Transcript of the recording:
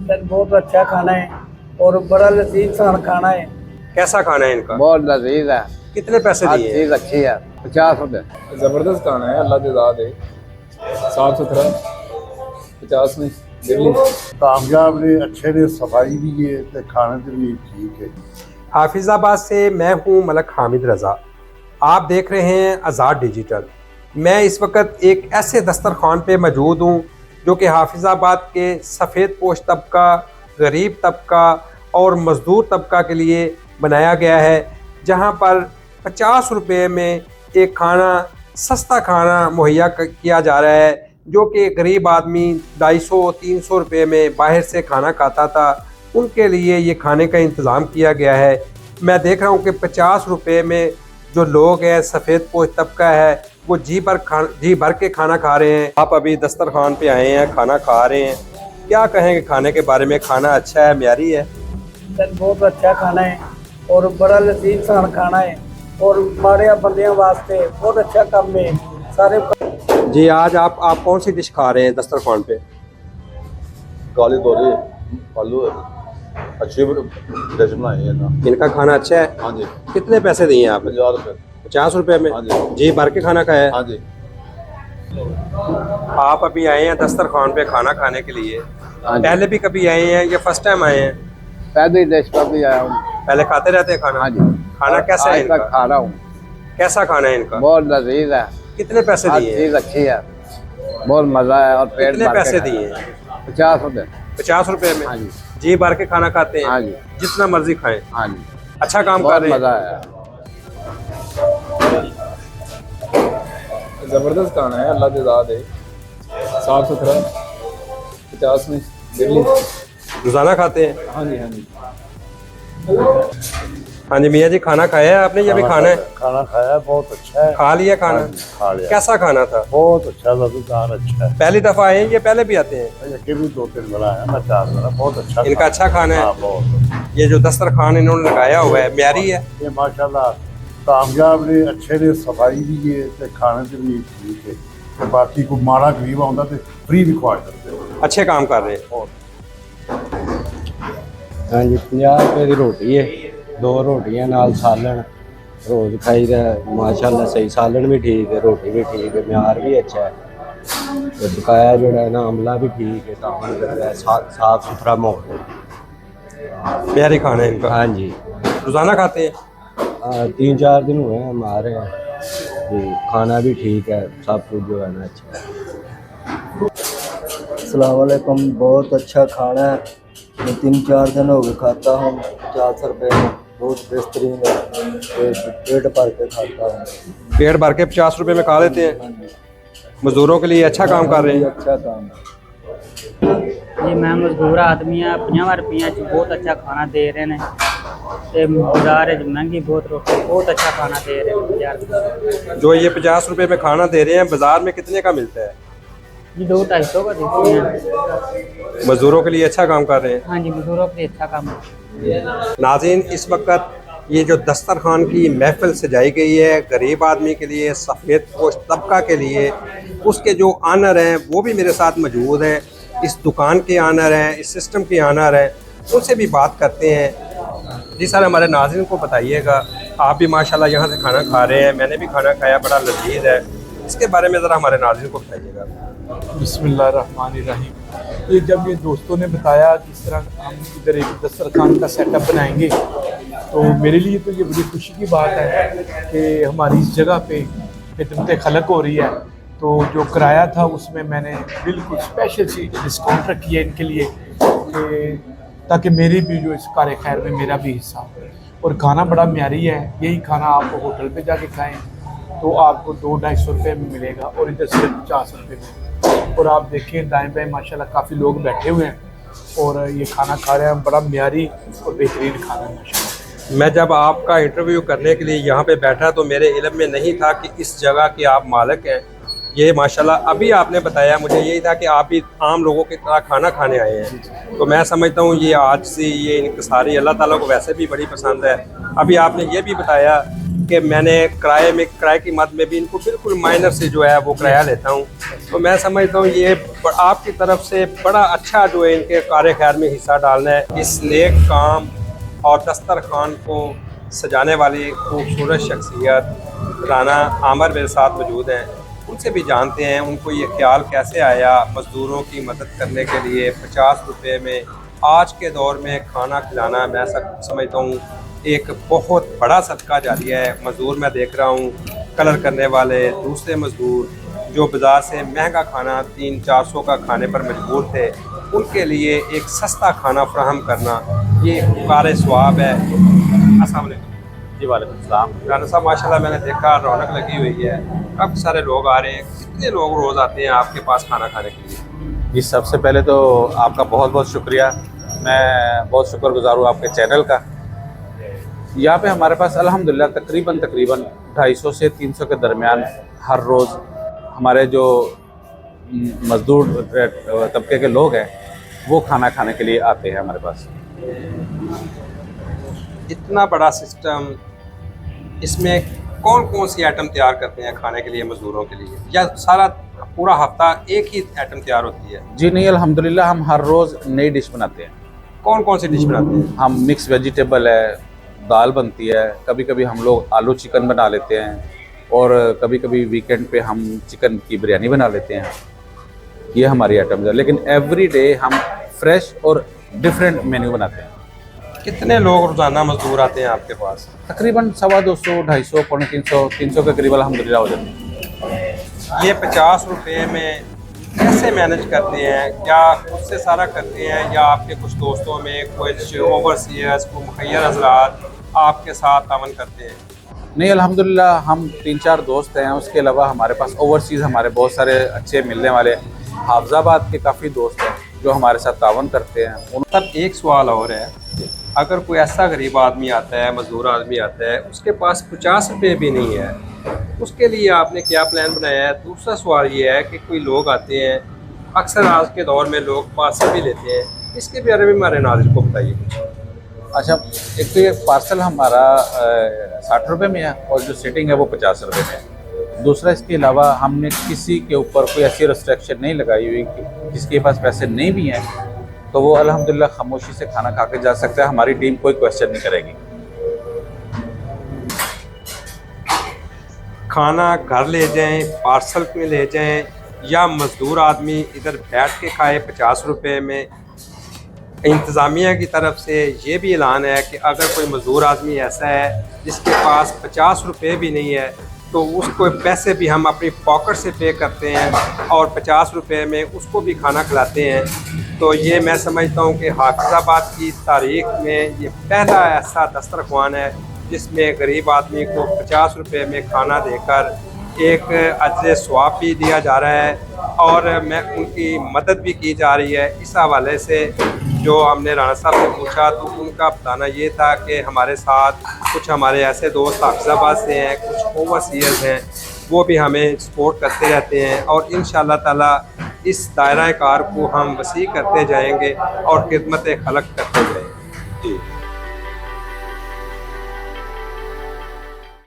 Sir बहुत अच्छा खाना है और बड़ा लजीज सा खाना है। कैसा खाना है इनका? बहुत लजीज है। कितने पैसे हर दिए? चीज अच्छी है। 50 रुपए। ज़बरदस्त खाना है, अल्लाह दिदाद है, साफ सुथरा, 50 में दिल्ली कामयाब ने, अच्छे ने, सफाई भी है तो खाने के लिए ठीक है। हाफिज़ाबाद से मैं हूँ मलक हामिद रज़ा। आप देख रहे हैं आज़ाद डिजिटल। मैं इस वक्त एक ऐसे दस्तरखान पे मौजूद हूँ जो कि हाफिज़ाबाद के सफ़ेद पोश तबका, गरीब तबका और मज़दूर तबका के लिए बनाया गया है, जहाँ पर 50 रुपये में एक खाना, सस्ता खाना मुहैया किया जा रहा है, जो कि गरीब आदमी 250-300 रुपये में बाहर से खाना खाता था, उनके लिए ये खाने का इंतज़ाम किया गया है। मैं देख रहा हूँ कि 50 रुपये में जो लोग हैं, सफ़ेद पोश तबका है, वो जी भर के खाना खा रहे हैं। आप अभी दस्तरखान पे आए हैं, खाना खा रहे हैं, क्या कहेंगे खाने के बारे में? खाना अच्छा है, म्यारी है? सर बहुत अच्छा खाना है और बड़ा लजीज सा खाना है और माड़े बंदियों वास्ते बहुत अच्छा काम है सारे। जी, आज आप कौन सी डिश खा रहे हैं दस्तरखान पे? काली तोरी आलू अच्छी डिश बनाई है ना। इनका खाना अच्छा है? हाँ जी। कितने पैसे दिए आपने? 50 रुपये। 50 रुपये में? हाँ जी। जी भर के खाना खाया है? हाँ जी। आप अभी आए हैं दस्तरखान पे खाना खाने के लिए, हाँ जी। पहले भी कभी आए हैं या फर्स्ट टाइम आए हैं? पहले देश पर भी आया हूँ। पहले खाते रहते हैं खाना? हाँ जी। खाना कैसा है आज तक इनका? खा रहा हूँ। कैसा खाना है इनका? बहुत लजीज है। कितने पैसे हर दिए? चीज अच्छी है। बहुत मजा है और पेट कितने भर के पैसे खाया। दिए? 50 रुपए। 50 रुपये में? हाँ जी। जी भर के खाना खाते हैं? हाँ जी। जितना मर्जी खाएं। हाँ जी। अच्छा काम कर बहुत रहे हैं। मजा आया। ज़बरदस्त खाना है, अल्लाह दिदाद है, साफ सुथरा, 50 में दिल्ली। रोजाना खाते हैं? हाँ जी, हाँ जी। हाँ जी मियाँ जी, खाना खाया है आपने या भी खाना है? खाना खाया, बहुत अच्छा है। खा लिया खाना? हाँ जी, खा लिया। कैसा खाना था? बहुत अच्छा, लजीदार अच्छा है। पहली दफा आए हैं या पहले भी आते हैं? ये भी 2-3 बना है ना, 4 बना। बहुत अच्छा इनका अच्छा खाना है? हाँ, बहुत। ये जो दस्तरखान इन्होंने लगाया हुआ है, म्यारी है? ये माशाल्लाह कामयाब ने, अच्छे ने, सफाई भी है तो खाने के लिए ठीक है। तो बाकी को माड़ा गरीब आंदा तो फ्री भी खवा करते हैं। अच्छे काम कर रहे हैं। और हाँ जी, 50 रुपए की रोटी है, 2 रोटियां नाल सालन रोज खाई दा। माशाल्लाह सही, सालन भी ठीक है, रोटी भी ठीक है, म्यार भी अच्छा है, तो बकाया जो है ना अमला भी ठीक है, काम कर रहा है, साफ सुथरा माहौल है। म्यारी खाना है इनका? हाँ जी। रोजाना खाते हैं? 3-4 दिन हुए हैं हमारे यहाँ जी। खाना भी ठीक है, सब कुछ जो है ना अच्छा है। अस्सलाम वालेकुम। बहुत अच्छा खाना है, मैं 3-4 दिन हो गए खाता हूँ। 50 रुपये में बहुत बेहतरीन है, पेट भर के खाता हूँ। पेट भर के 50 रुपये में खा लेते हैं? मजदूरों के लिए अच्छा काम कर रहे हैं। अच्छा काम है जी। मैं मजदूर आदमी हाँ, 50 रुपये बहुत अच्छा खाना दे रहे हैं। बाजार महंगी बहुत रोटी, बहुत अच्छा खाना दे रहे हैं बाजार। जो ये 50 रुपये में खाना दे रहे हैं, बाजार में कितने का मिलता है? जी 200-250 का देते हैं। मजदूरों के लिए अच्छा काम कर रहे हैं। हाँ जी, मजदूरों के लिए अच्छा काम है। नाज़रीन, इस वक्त ये जो दस्तरखान की महफिल सजाई गई है, गरीब आदमी के लिए, सफ़ेद पोश तबका के लिए, उसके जो आनर हैं वो भी मेरे साथ मौजूद हैं। इस दुकान के आनर हैं, इस सिस्टम के आनर हैं, उनसे भी बात करते हैं। जी सर, हमारे नाज़रीन को बताइएगा, आप भी माशाल्लाह यहाँ से खाना खा रहे हैं, मैंने भी खाना खाया, बड़ा लजीज है, इसके बारे में ज़रा हमारे नाज़रीन को बताइएगा। बिस्मिल्लाहिर्रहमानिर्रहीम। ये जब ये दोस्तों ने बताया कि इस तरह हम इधर एक दस्तरखान का सेटअप बनाएंगे, तो मेरे लिए तो ये बड़ी खुशी की बात है कि हमारी इस जगह पे खिदमत खलक हो रही है। तो जो किराया था उसमें मैंने बिल्कुल स्पेशल सी डिस्काउंट रखी है इनके लिए, कि ताकि मेरी भी जो इस कार खैर में मेरा भी हिस्सा हो। और खाना बड़ा म्यारी है, यही खाना आप होटल पे जाके खाएं तो आपको 200-250 रुपये में मिलेगा और इधर सिर्फ 50 रुपये में। और आप देखिए दाएं बाएं माशाल्लाह काफ़ी लोग बैठे हुए हैं और ये खाना खा रहे हैं, बड़ा म्यारी और बेहतरीन खाना है माशाल्लाह। मैं जब आपका इंटरव्यू करने के लिए यहाँ पे बैठा तो मेरे इल्म में नहीं था कि इस जगह के आप मालिक हैं। ये माशाल्लाह अभी आपने बताया, मुझे यही था कि आप भी आम लोगों की तरह खाना खाने आए हैं। तो मैं समझता हूँ ये आज से ये इंकसारी अल्लाह ताला को वैसे भी बड़ी पसंद है। अभी आपने ये भी बताया कि मैंने किराए की मद में भी इनको बिल्कुल माइनर से जो है वो किराया लेता हूँ। तो मैं समझता हूँ ये आपकी तरफ से बड़ा अच्छा जो है इनके कार खैर में हिस्सा डालना है। इस नेक काम और दस्तरखान को सजाने वाली खूबसूरत शख्सियत राना आमर मेरे साथ मौजूद हैं, उनसे भी जानते हैं उनको ये ख्याल कैसे आया मज़दूरों की मदद करने के लिए 50 रुपये में आज के दौर में खाना खिलाना। मैं समझता हूँ एक बहुत बड़ा सदका जारिया है। मज़दूर मैं देख रहा हूँ कलर करने वाले दूसरे मज़दूर जो बाज़ार से महंगा खाना 300-400 का खाने पर मजबूर थे, उनके लिए एक सस्ता खाना फ्राहम करना ये कार सवाब है। अस्सलाम वालेकुम। जी वालेकुम सलाम। राना साहब माशाल्लाह मैंने देखा रौनक लगी हुई है, काफ़ी सारे लोग आ रहे हैं। कितने लोग रोज़ आते हैं आपके पास खाना खाने के लिए? जी सबसे पहले तो आपका बहुत बहुत शुक्रिया, मैं बहुत शुक्रगुजार हूँ आपके चैनल का। यहाँ पे हमारे पास अल्हम्दुलिल्लाह तकरीबन 250 से 300 के दरमियान हर रोज़ हमारे जो मज़दूर तबके के लोग हैं वो खाना खाने के लिए आते हैं हमारे पास। इतना बड़ा सिस्टम, इसमें कौन कौन सी आइटम तैयार करते हैं खाने के लिए मज़दूरों के लिए, या सारा पूरा हफ्ता एक ही आइटम तैयार होती है? जी नहीं, अल्हम्दुलिल्लाह हम हर रोज़ नई डिश बनाते हैं। कौन कौन सी डिश बनाते हैं? हम मिक्स वेजिटेबल है, दाल बनती है, कभी कभी हम लोग आलू चिकन बना लेते हैं और कभी कभी वीकेंड पे हम चिकन की बिरयानी बना लेते हैं। ये हमारी आइटम्स है, लेकिन एवरी डे हम फ्रेश और डिफरेंट मेन्यू बनाते हैं। कितने लोग रोज़ाना मज़दूर आते हैं आपके पास? तकरीबन 250, 250, 300, 300 के करीब अल्हम्दुलिल्लाह हो जाते हैं। ये 50 रुपये में कैसे मैनेज करते हैं? क्या खुद से सारा करते हैं या आपके कुछ दोस्तों में कुछ ओवरसीयर्स को मुखैर हज़रात आपके साथ तावन करते हैं? नहीं, अल्हम्दुलिल्लाह हम 3-4 दोस्त हैं, उसके अलावा हमारे पास ओवरसीज़ हमारे बहुत सारे अच्छे मिलने वाले हाफिज़ाबाद के काफ़ी दोस्त हैं जो हमारे साथ तावन करते हैं। तब एक सवाल और है, अगर कोई ऐसा गरीब आदमी आता है, मज़दूर आदमी आता है, उसके पास 50 रुपये भी नहीं है, उसके लिए आपने क्या प्लान बनाया है? दूसरा सवाल ये है कि कोई लोग आते हैं, अक्सर आज के दौर में लोग पार्सल भी लेते हैं, इसके बारे में हमारे नाज़रीन को बताइए कुछ। अच्छा, एक तो ये पार्सल हमारा 60 रुपये में है और जो सीटिंग है वो 50 रुपये में है। दूसरा, इसके अलावा हमने किसी के ऊपर कोई ऐसी रिस्ट्रिक्शन नहीं लगाई हुई कि जिसके पास पैसे नहीं भी हैं तो वो अल्हम्दुलिल्लाह खामोशी से खाना खा के जा सकता है, हमारी टीम कोई क्वेश्चन नहीं करेगी। खाना घर ले जाएं, पार्सल में ले जाएं या मज़दूर आदमी इधर बैठ के खाए 50 रुपये में। इंतज़ामिया की तरफ से ये भी ऐलान है कि अगर कोई मज़दूर आदमी ऐसा है जिसके पास 50 रुपये भी नहीं है तो उसको पैसे भी हम अपनी पॉकेट से पे करते हैं और 50 रुपये में उसको भी खाना खिलाते हैं। तो ये मैं समझता हूँ कि हाफिज़ाबाद की तारीख़ में ये पहला ऐसा दस्तरख्वान है जिसमें गरीब आदमी को 50 रुपये में खाना देकर एक अज्र स्वाब भी दिया जा रहा है और मैं उनकी मदद भी की जा रही है। इस हवाले से जो हमने राना साहब से पूछा तो उनका बताना ये था कि हमारे साथ कुछ हमारे ऐसे दोस्त हाफिज़ाबाद से हैं, कुछ ओवरसीयर्स हैं, वो भी हमें सपोर्ट करते रहते हैं और इंशाअल्लाह ताला इस दायरा कार को हम वसी करते जाएंगे और खिदमत खलक करते जाएंगे।